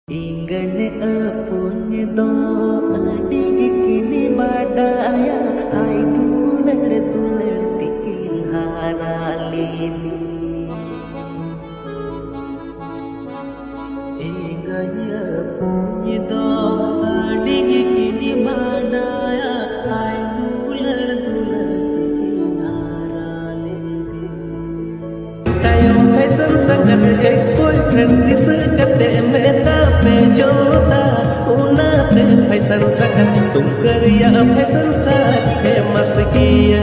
Ingin punya doa dikini badaya hai tuler dikin haralini Ingin punya doa dikini badaya hai tuler dikin haralini Tayo may sansangan ex-boyfriend disegate meta जोता उना पे fashion सकत तुम करिया fashion सा है मस्किया